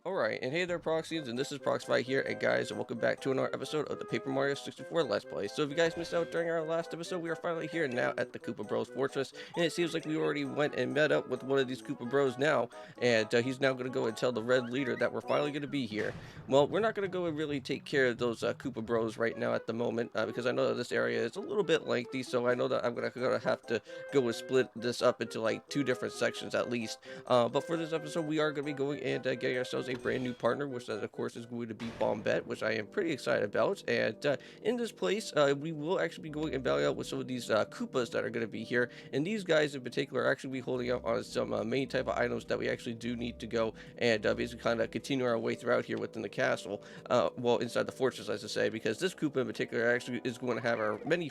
Alright, and hey there Proxyians, and this is Proxify here, and guys, and welcome back to another episode of the Paper Mario 64 Let's Play. So if you guys missed out during our last episode, we are finally here now at the Koopa Bros Fortress, and it seems like we already went and met up with one of these Koopa Bros now, and he's now going to go and tell the red leader that we're finally going to be here. Well, we're not going to go and really take care of those Koopa Bros right now at the moment, because I know that this area is a little bit lengthy, so I know that I'm going to have to go and split this up into like 2 different sections at least. But for this episode, we are going to be going and getting ourselves a brand new partner, which of course is going to be Bombette, which I am pretty excited about. And in this place, we will actually be going and battling out with some of these Koopas that are going to be here. And these guys in particular are actually be holding out on some main type of items that we actually do need to go and basically kind of continue our way throughout here within the castle. Well, inside the fortress, I should say, because this Koopa in particular actually is going to have our many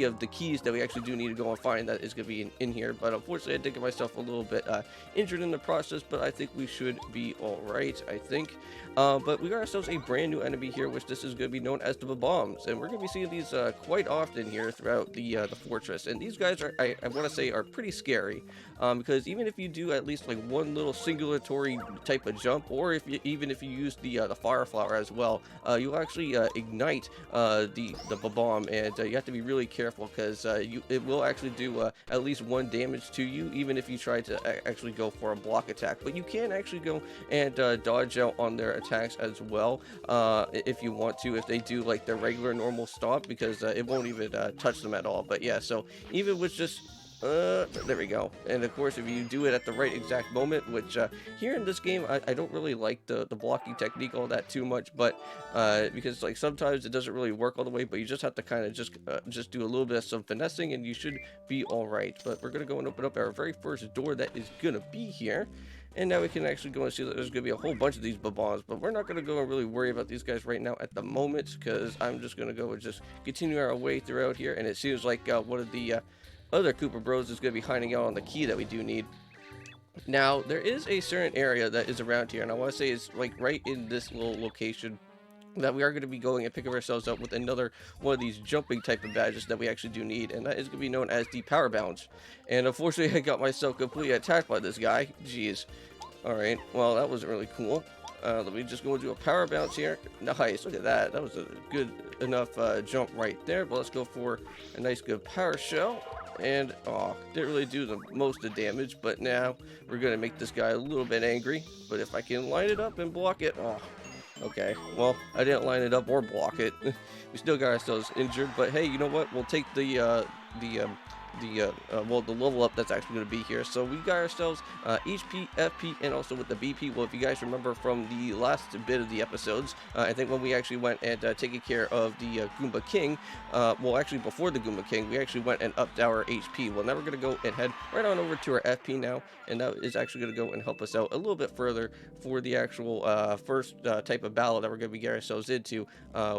of the keys that we actually do need to go and find that is going to be in here. But unfortunately, I did get myself a little bit injured in the process, but I think we should be all right, I think. But we got ourselves a brand new enemy here, which this is going to be known as the bombs, and we're going to be seeing these quite often here throughout the fortress. And these guys are, I want to say, are pretty scary, because even if you do at least like one little singulatory type of jump, or even if you use the fire flower as well, you'll actually ignite the bomb, and you have to be really careful because it will actually do at least 1 damage to you, even if you try to actually go for a block attack. But you can actually go and dodge out on their attacks as well, if you want to, if they do like their regular normal stomp, because it won't even touch them at all. But yeah, so even with just there we go. And of course, if you do it at the right exact moment, which here in this game, I don't really like the blocking technique all that too much, but because like sometimes it doesn't really work all the way, but you just have to kind of just do a little bit of some finessing and you should be all right. But we're gonna go and open up our very first door that is gonna be here. And now we can actually go and see that there's going to be a whole bunch of these bombs, but we're not going to go and really worry about these guys right now at the moment, because I'm just going to go and just continue our way throughout here. And it seems like one of the other Koopa Bros is going to be hiding out on the key that we do need. Now, there is a certain area that is around here, and I want to say it's like right in this little location, that we are going to be going and picking ourselves up with another one of these jumping type of badges that we actually do need, and that is going to be known as the power bounce. And unfortunately, I got myself completely attacked by this guy. Jeez. Alright, well, that wasn't really cool. Let me just go and do a power bounce here. Nice, look at that. That was a good enough jump right there. But let's go for a nice good power shell. And, oh, didn't really do the most of damage, but now we're going to make this guy a little bit angry. But if I can line it up and block it, oh, okay. Well, I didn't line it up or block it. We still got ourselves injured, but hey, you know what? We'll take the level up that's actually going to be here. So we got ourselves HP, FP, and also with the BP. Well, if you guys remember from the last bit of the episodes, I think when we actually went and taken care of the Goomba King, well, actually before the Goomba King, we actually went and upped our HP. Well, now we're going to go and head right on over to our FP now, and that is actually going to go and help us out a little bit further for the actual first type of battle that we're going to be getting ourselves into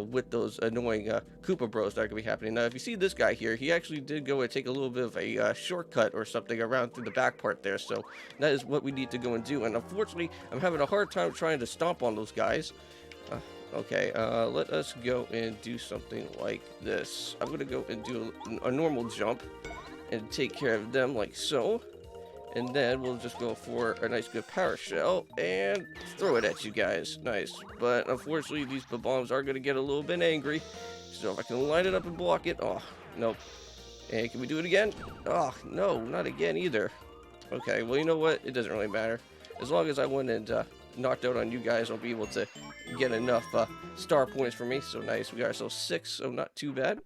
with those annoying Koopa Bros that are going to be happening. Now, if you see this guy here, he actually did go and take a little bit of a shortcut or something around through the back part there, so that is what we need to go and do. And unfortunately, I'm having a hard time trying to stomp on those guys. Okay, let us go and do something like this. I'm gonna go and do a normal jump and take care of them like so, and then we'll just go for a nice good power shell and throw it at you guys. Nice. But unfortunately, these bombs are gonna get a little bit angry, so if I can line it up and block it. Oh, nope. And can we do it again? Oh, no, not again either. Okay, well, you know what? It doesn't really matter. As long as I went and knocked out on you guys, I'll be able to get enough star points for me. So nice. We got ourselves 6, so not too bad.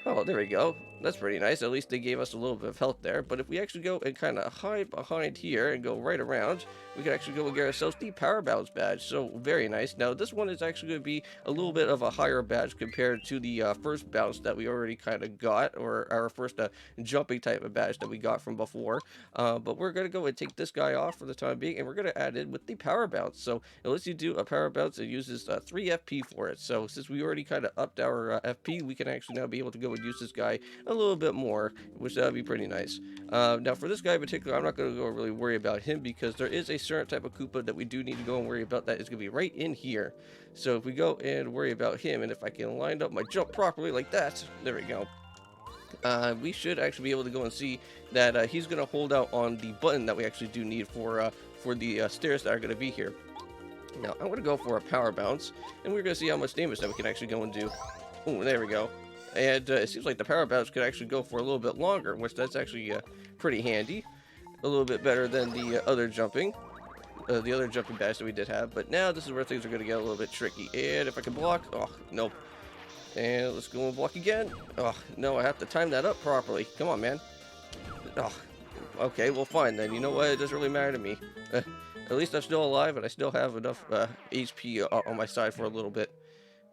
Oh, there we go. That's pretty nice. At least they gave us a little bit of health there. But if we actually go and kind of hide behind here and go right around, we can actually go and get ourselves the power bounce badge. So very nice. Now this one is actually going to be a little bit of a higher badge compared to the first bounce that we already kind of got, or our first jumping type of badge that we got from before. But we're going to go and take this guy off for the time being, and we're going to add in with the power bounce. So it lets you do a power bounce. It uses 3 FP for it. So since we already kind of upped our FP, we can actually now be able to go and use this guy a little bit more, which that would be pretty nice. Now for this guy in particular, I'm not going to go really worry about him, because there is a certain type of Koopa that we do need to go and worry about that is going to be right in here. So if we go and worry about him, and if I can line up my jump properly like that, there we go. We should actually be able to go and see that he's going to hold out on the button that we actually do need for for the stairs that are going to be here. Now, I'm going to go for a power bounce, and we're going to see how much damage that we can actually go and do. Oh, there we go. And it seems like the power bounce could actually go for a little bit longer, which that's actually pretty handy. A little bit better than the other jumping badge that we did have. But now this is where things are going to get a little bit tricky. And if I can block, oh, nope. And let's go and block again. Oh, no, I have to time that up properly. Come on, man. Oh, okay, well, fine then. You know what? It doesn't really matter to me. At least I'm still alive, and I still have enough HP on my side for a little bit.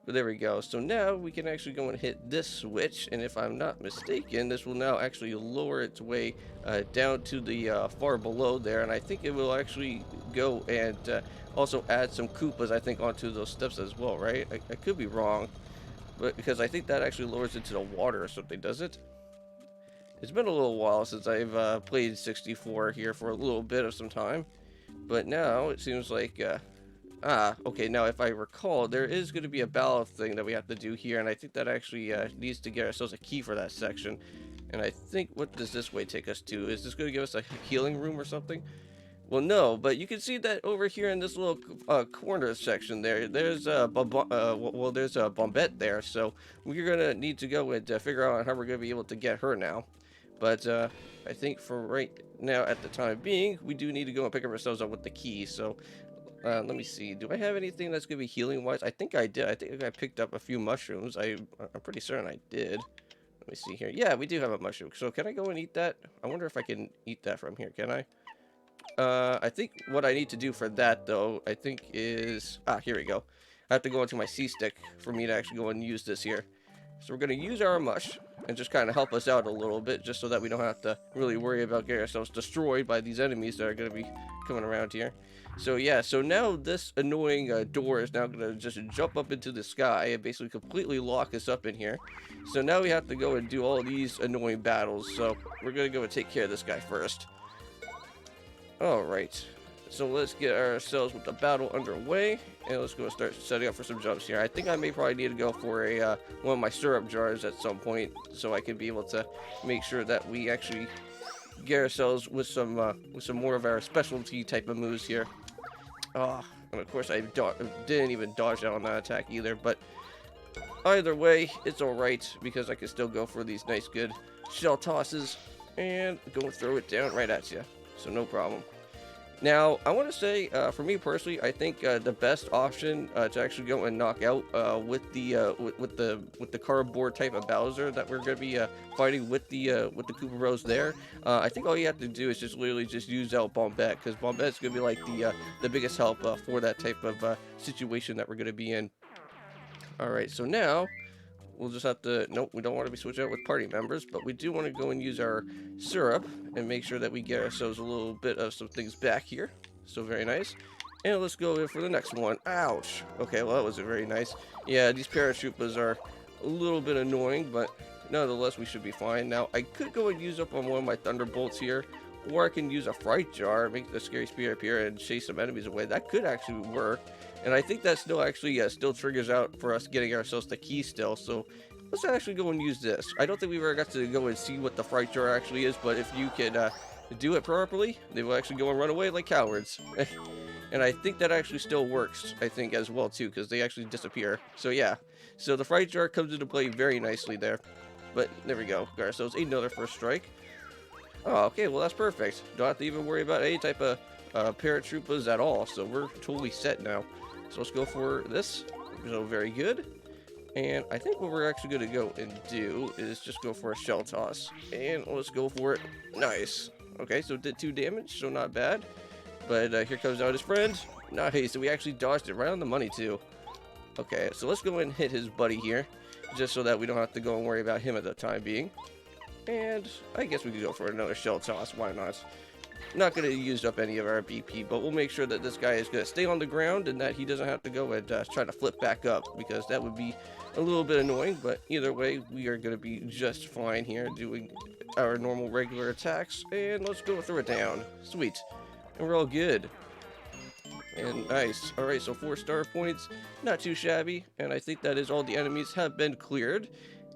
But there we go. So now we can actually go and hit this switch, and if I'm not mistaken, this will now actually lower its way down to the far below there, and I think it will actually go and also add some Koopas, I think, onto those steps as well, right? I could be wrong, but because I think that actually lowers into the water or something, does it? It's been a little while since I've played 64 here for a little bit of some time. But now it seems like, okay, now if I recall, there is going to be a battle thing that we have to do here, and I think that actually needs to get ourselves a key for that section. And I think, what does this way take us to? Is this going to give us a healing room or something? Well, no, but you can see that over here in this little corner section there's a Bombette there, so we're going to need to go and figure out how we're going to be able to get her now. But I think for right now, at the time being, we do need to go and pick ourselves up with the key. So let me see. Do I have anything that's going to be healing-wise? I think I did. I think I picked up a few mushrooms. I'm pretty certain I did. Let me see here. Yeah, we do have a mushroom. So can I go and eat that? I wonder if I can eat that from here. Can I? I think what I need to do for that, though, I think is... here we go. I have to go into my C-stick for me to actually go and use this here. So we're going to use our mush and just kind of help us out a little bit, just so that we don't have to really worry about getting ourselves destroyed by these enemies that are going to be coming around here. So yeah, so now this annoying door is now going to just jump up into the sky and basically completely lock us up in here. So now we have to go and do all these annoying battles. So we're going to go and take care of this guy first. Alright, so let's get ourselves with the battle underway, and let's go and start setting up for some jumps here. I think I may probably need to go for a one of my syrup jars at some point, so I can be able to make sure that we actually get ourselves with some more of our specialty type of moves here. And of course I didn't even dodge out on that attack either, but either way, it's alright, because I can still go for these nice good shell tosses, and go and throw it down right at you. So no problem. Now, I want to say, for me personally, I think the best option to actually go and knock out with the cardboard type of Bowser that we're going to be fighting with the Koopa Bros there, I think all you have to do is just literally just use out Bombette, because Bombette's going to be like the biggest help for that type of situation that we're going to be in. All right, so now we'll just have to, nope, we don't want to be switching out with party members, but we do want to go and use our syrup and make sure that we get ourselves a little bit of some things back here. So very nice. And let's go in for the next one. Ouch. Okay, well, that wasn't very nice. Yeah, these paratroopers are a little bit annoying, but nonetheless, we should be fine. Now, I could go and use up on one of my thunderbolts here, or I can use a fright jar, make the scary spirit appear and chase some enemies away. That could actually work. And I think that still actually still triggers out for us getting ourselves the key still. So let's actually go and use this. I don't think we've ever got to go and see what the fright jar actually is, but if you can do it properly, they will actually go and run away like cowards. And I think that actually still works, I think, as well too, because they actually disappear. So yeah, so the fright jar comes into play very nicely there. But there we go, got ourselves another first strike. Oh, okay, well that's perfect. Don't have to even worry about any type of paratroopers at all, so we're totally set now. So let's go for this. So very good. And I think what we're actually going to go and do is just go for a shell toss. And let's go for it. Nice. Okay, so it did 2 damage, so not bad. But here comes out his friend. Nice, so we actually dodged it right on the money too. Okay, so let's go and hit his buddy here, just so that we don't have to go and worry about him at the time being. And I guess we could go for another shell toss. Why not? Not going to use up any of our BP, but we'll make sure that this guy is going to stay on the ground and that he doesn't have to go and try to flip back up, because that would be a little bit annoying. But either way, we are going to be just fine here doing our normal regular attacks. And let's go throw it down. Sweet. And we're all good. And nice. Alright, so 4 star points. Not too shabby. And I think that is all the enemies have been cleared.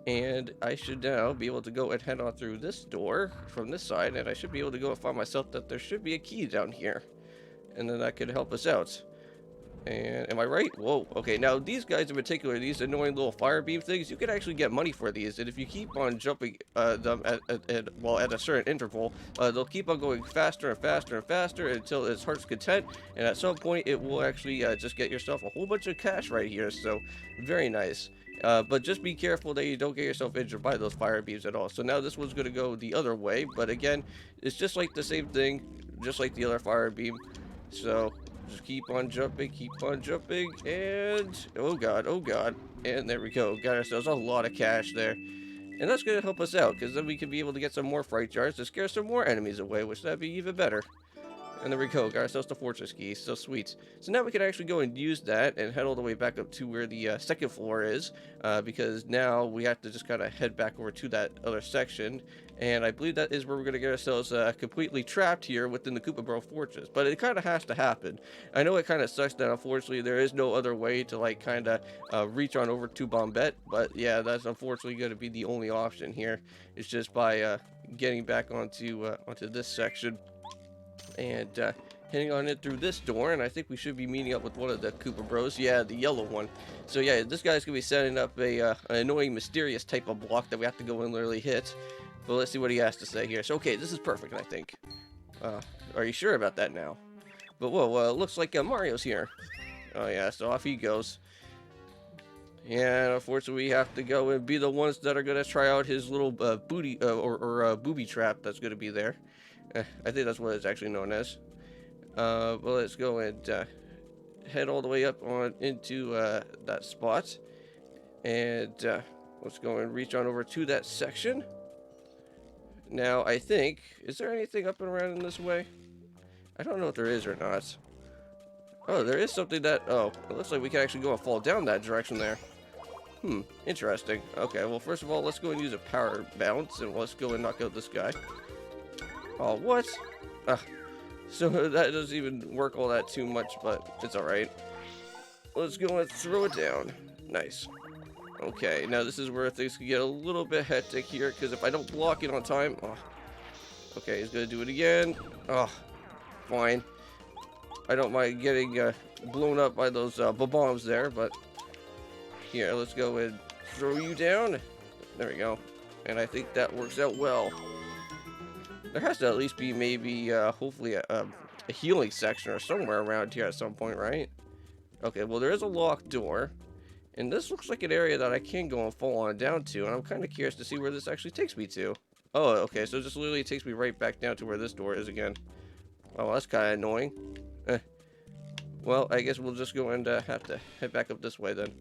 And I should now be able to go and head on through this door from this side, and I should be able to go and find myself that there should be a key down here. and then that could help us out. And am I right? Whoa. Okay, now these guys in particular, these annoying little fire beam things, you can actually get money for these. And if you keep on jumping them at a certain interval, they'll keep on going faster and faster and faster until it's heart's content. And at some point, it will actually just get yourself a whole bunch of cash right here. So very nice. But just be careful that you don't get yourself injured by those fire beams at all. So now this one's going to go the other way. But again, it's just like the same thing, just like the other fire beam. So just keep on jumping, and oh god, and there we go. Got ourselves a lot of cash there. And that's going to help us out, because then we can be able to get some more fright jars to scare some more enemies away, which that'd be even better. And there we go, got ourselves the fortress key, so sweet. So now we can actually go and use that and head all the way back up to where the second floor is, because now we have to just kind of head back over to that other section. And I believe that is where we're going to get ourselves completely trapped here within the Koopa Bros Fortress. But it kind of has to happen. I know it kind of sucks that unfortunately there is no other way to like kind of reach on over to Bombette. But yeah, that's unfortunately going to be the only option here. It's just by getting back onto this section. And heading on in through this door, and I think we should be meeting up with one of the Koopa Bros. Yeah, the yellow one. So yeah, this guy's gonna be setting up an annoying, mysterious type of block that we have to go and literally hit. But let's see what he has to say here. So okay, this is perfect, I think. Are you sure about that now? But whoa, looks like Mario's here. Oh yeah, so off he goes. And unfortunately, we have to go and be the ones that are gonna try out his little booty or booby trap that's gonna be there. I think that's what it's actually known as. But let's go and head all the way up on into that spot. And let's go and reach on over to that section. Now, I think, is there anything up and around in this way? I don't know if there is or not. Oh, there is something that, oh, it looks like we can actually go and fall down that direction there. Interesting. Okay, well, first of all, let's go and use a power bounce, and let's go and knock out this guy. Oh, what? So that doesn't even work all that too much, but it's alright. Let's go and throw it down. Nice. Okay, now this is where things can get a little bit hectic here, because if I don't block it on time... Oh. Okay, he's going to do it again. Oh, fine. I don't mind getting blown up by those bombs there, but... Here, let's go and throw you down. There we go. And I think that works out well. There has to at least be maybe, hopefully, a healing section or somewhere around here at some point, right? Okay, well, there is a locked door. And this looks like an area that I can go and fall on down to. And I'm kind of curious to see where this actually takes me to. Oh, okay, so it just literally takes me right back down to where this door is again. Oh, that's kind of annoying. Well, I guess we'll just go and have to head back up this way then.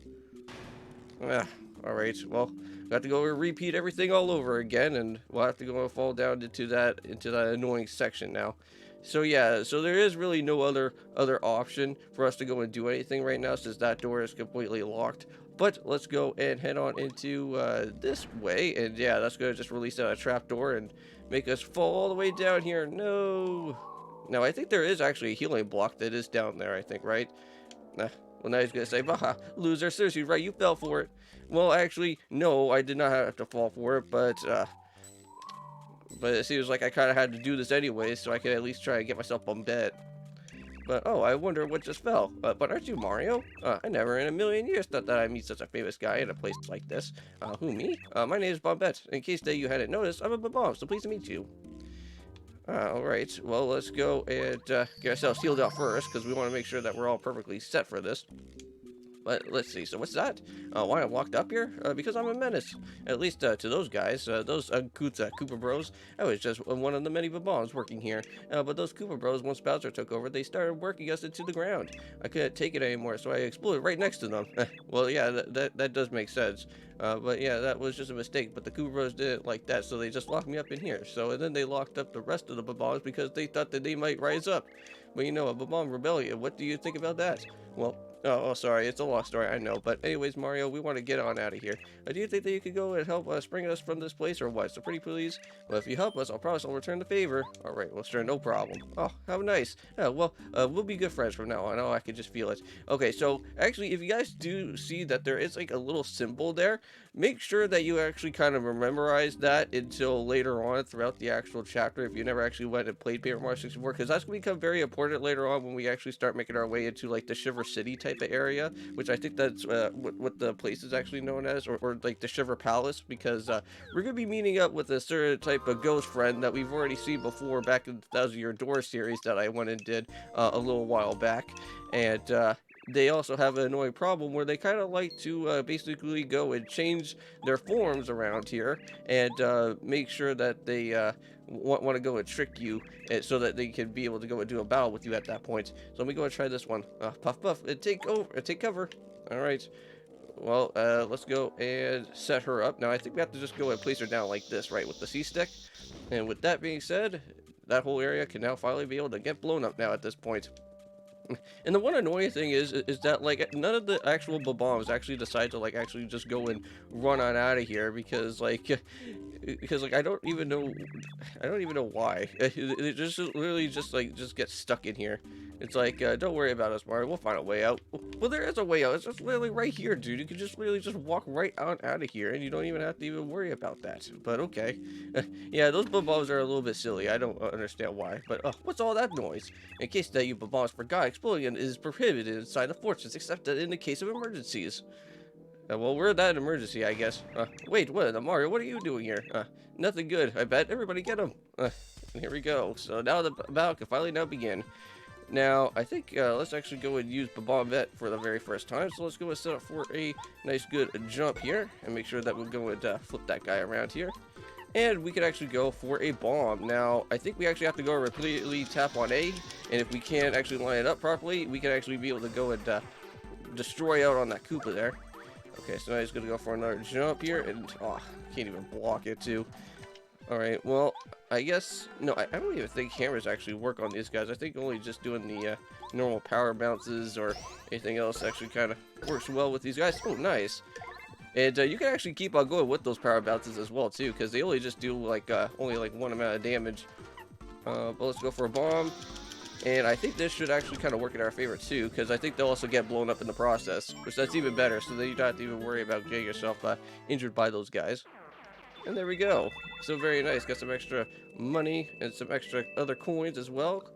Alright, well, got to go and repeat everything all over again, and we'll have to go and fall down into that annoying section now. So yeah, so there is really no other option for us to go and do anything right now, since that door is completely locked. But let's go and head on into this way, and yeah, that's gonna just release out a trap door and make us fall all the way down here. No. Now I think there is actually a healing block that is down there, I think, right? Well, now he's going to say, "Baha, loser, seriously, right, you fell for it." Well, actually, no, I did not have to fall for it, but it seems like I kind of had to do this anyway, so I could at least try and get myself on bed. But, oh, I wonder what just fell. But aren't you Mario? I never in a million years thought that I'd meet such a famous guy in a place like this. Who, me? My name is Bombette. In case that you hadn't noticed, I'm a Bomb, so pleased to meet you. Alright, well, let's go and get ourselves healed out first, because we want to make sure that we're all perfectly set for this. But let's see, so what's that? Why I'm locked up here? Because I'm a menace. At least to those guys, those Koopa Bros. I was just one of the many bombs working here. But those Koopa Bros, once Bowser took over, they started working us into the ground. I couldn't take it anymore, so I exploded right next to them. Well, yeah, that does make sense. But yeah, that was just a mistake. But the Koopa Bros didn't like that, so they just locked me up in here. So, and then they locked up the rest of the bombs because they thought that they might rise up. But you know, a bomb rebellion, what do you think about that? Well, Oh, sorry, it's a long story, I know. But anyways, Mario, we want to get on out of here. Do you think that you could go and help spring us from this place, or what? So pretty please? Well, if you help us, I'll promise I'll return the favor. All right, well, sure, no problem. Oh, how nice. Yeah, well, we'll be good friends from now on. Oh, I can just feel it. Okay, so actually, if you guys do see that there is like a little symbol there, make sure that you actually kind of memorize that until later on throughout the actual chapter if you never actually went and played Paper Mario 64, because that's going to become very important later on when we actually start making our way into like the Shiver City type of area, which I think that's what the place is actually known as, or like the Shiver Palace, because we're going to be meeting up with a certain type of ghost friend that we've already seen before back in the Thousand Year Door series that I went and did a little while back. And they also have an annoying problem where they kind of like to basically go and change their forms around here and make sure that they want to go and trick you so that they can be able to go and do a battle with you at that point. So let me go and try this one. Puff puff, take cover. All right. Well, let's go and set her up. Now I think we have to just go and place her down like this, right, with the C stick. And with that being said, that whole area can now finally be able to get blown up now at this point. And the one annoying thing is that like none of the actual bombs actually decide to like actually just go and run on out of here because like I don't even know why. They just literally just get stuck in here. It's like don't worry about us, Mario. We'll find a way out. Well, there is a way out. It's just literally right here, dude. You can just really just walk right out of here, and you don't even have to even worry about that. But okay, yeah, those bombs are a little bit silly. I don't understand why. But what's all that noise? In case that you bombs forgot, explosion is prohibited inside the fortress, except in the case of emergencies. Well, we're that emergency, I guess. Wait, what? Mario, what are you doing here? Nothing good, I bet. Everybody get him. Here we go. So now the battle can finally now begin. Now, I think let's actually go and use Bombette for the very first time. So let's go and set up for a nice good jump here and make sure that we'll go and flip that guy around here. And we can actually go for a bomb. Now, I think we actually have to go repeatedly tap on A, and if we can't actually line it up properly, we can actually be able to go and destroy out on that Koopa there. Okay, so now he's going to go for another jump here, and can't even block it too. Alright, well, I guess, no, I don't even think hammers actually work on these guys. I think only just doing the normal power bounces or anything else actually kind of works well with these guys. Oh, nice. And you can actually keep on going with those power bounces as well too, because they only just do like only like one amount of damage. But let's go for a bomb, and I think this should actually kind of work in our favor too, because I think they'll also get blown up in the process, which that's even better. So then you don't have to even worry about getting yourself injured by those guys. And there we go. So very nice. Got some extra money and some extra other coins as well.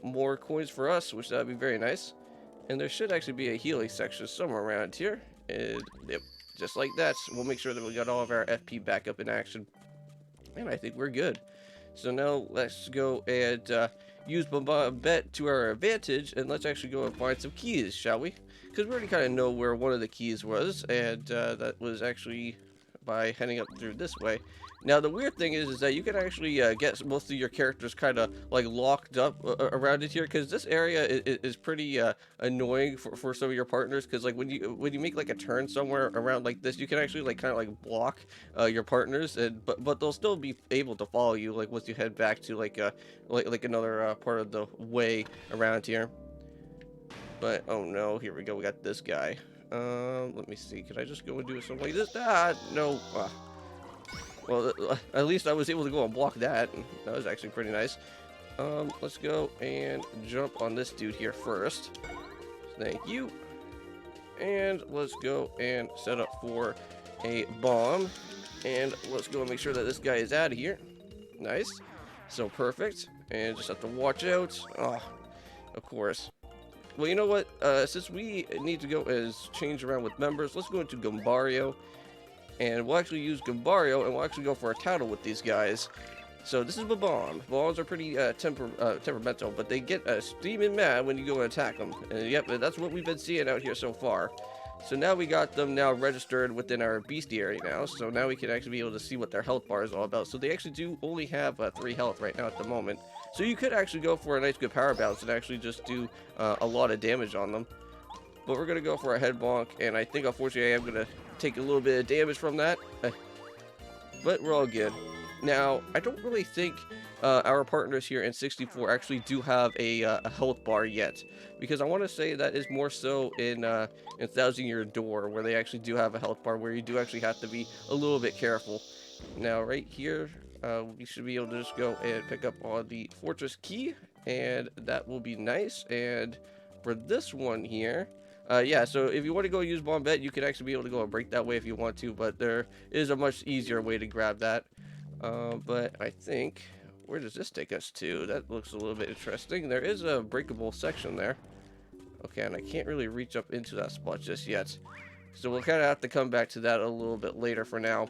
More coins for us, which that'd be very nice. And there should actually be a healing section somewhere around here. And yep. Just like that, we'll make sure that we got all of our FP back up in action. And I think we're good. So now let's go and use Bombette to our advantage, and let's actually go and find some keys, shall we? Because we already kind of know where one of the keys was, and that was actually by heading up through this way. Now the weird thing is that you can actually get most of your characters kind of like locked up around it here, because this area is pretty annoying for some of your partners, because like when you make like a turn somewhere around like this, you can actually like kind of like block your partners, and but they'll still be able to follow you like once you head back to like another part of the way around here. But oh no, here we go, we got this guy. Let me see, can I just go and do something like this? No. Well, at least I was able to go and block that. That was actually pretty nice. Let's go and jump on this dude here first. Thank you. And let's go and set up for a bomb. And let's go and make sure that this guy is out of here. Nice. So perfect. And just have to watch out. Oh, of course. Well, you know what? Since we need to go as change around with members, let's go into Gombario. And we'll actually use Gombario, and we'll actually go for a title with these guys. So this is a bomb. Bombs are pretty temperamental, but they get steaming mad when you go and attack them. And yep, that's what we've been seeing out here so far. So now we got them now registered within our bestiary now. So now we can actually be able to see what their health bar is all about. So they actually do only have 3 health right now at the moment. So you could actually go for a nice good power bounce and actually just do a lot of damage on them. But we're going to go for a head bonk, and I think unfortunately I am going to take a little bit of damage from that. But we're all good. Now, I don't really think our partners here in 64 actually do have a health bar yet, because I want to say that is more so in Thousand Year Door, where they actually do have a health bar, where you do actually have to be a little bit careful. Now, right here, we should be able to just go and pick up on the fortress key, and that will be nice. And for this one here, yeah, so if you want to go use Bombette, you can actually be able to go and break that way if you want to, but there is a much easier way to grab that. But I think, where does this take us to? That looks a little bit interesting. There is a breakable section there. Okay, and I can't really reach up into that spot just yet. So we'll kind of have to come back to that a little bit later for now.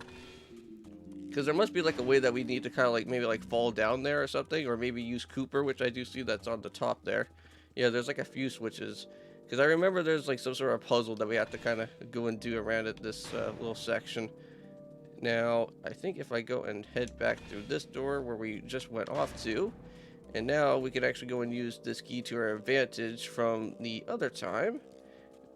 Because there must be like a way that we need to kind of like maybe like fall down there or something. Or maybe use Cooper, which I do see that's on the top there. Yeah, there's like a few switches. Because I remember there's like some sort of puzzle that we have to kind of go and do around at this little section. Now, I think if I go and head back through this door where we just went off to, and now we can actually go and use this key to our advantage from the other time,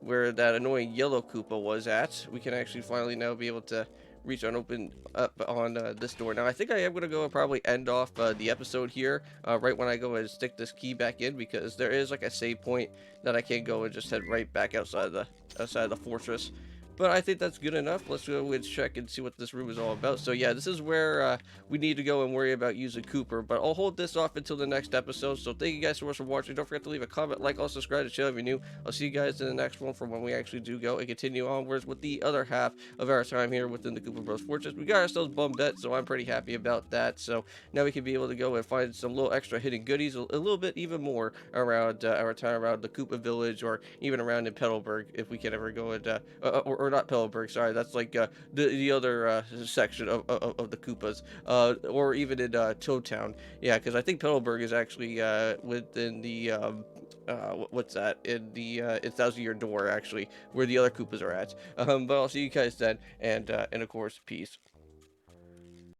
where that annoying yellow Koopa was at. We can actually finally now be able to reach and open up on this door. Now, I think I am going to go and probably end off the episode here right when I go and stick this key back in, because there is like a save point that I can go and just head right back outside the fortress. But I think that's good enough. Let's go and check and see what this room is all about. So yeah, this is where we need to go and worry about using Cooper. But I'll hold this off until the next episode. So thank you guys so much for watching. Don't forget to leave a comment, like, also subscribe to the channel if you're new. I'll see you guys in the next one for when we actually do go and continue onwards with the other half of our time here within the Koopa Bros Fortress. We got ourselves Bombette, so I'm pretty happy about that. So now we can be able to go and find some little extra hidden goodies, a little bit even more around our time around the Koopa Village, or even around in Petalburg, if we can ever go and or not Petalburg, sorry, that's like the other section of the Koopas, or even in Toad Town. Yeah, because I think Petalburg is actually within the what's that, in the in Thousand Year Door, actually, where the other Koopas are at. But I'll see you guys then, and of course, peace.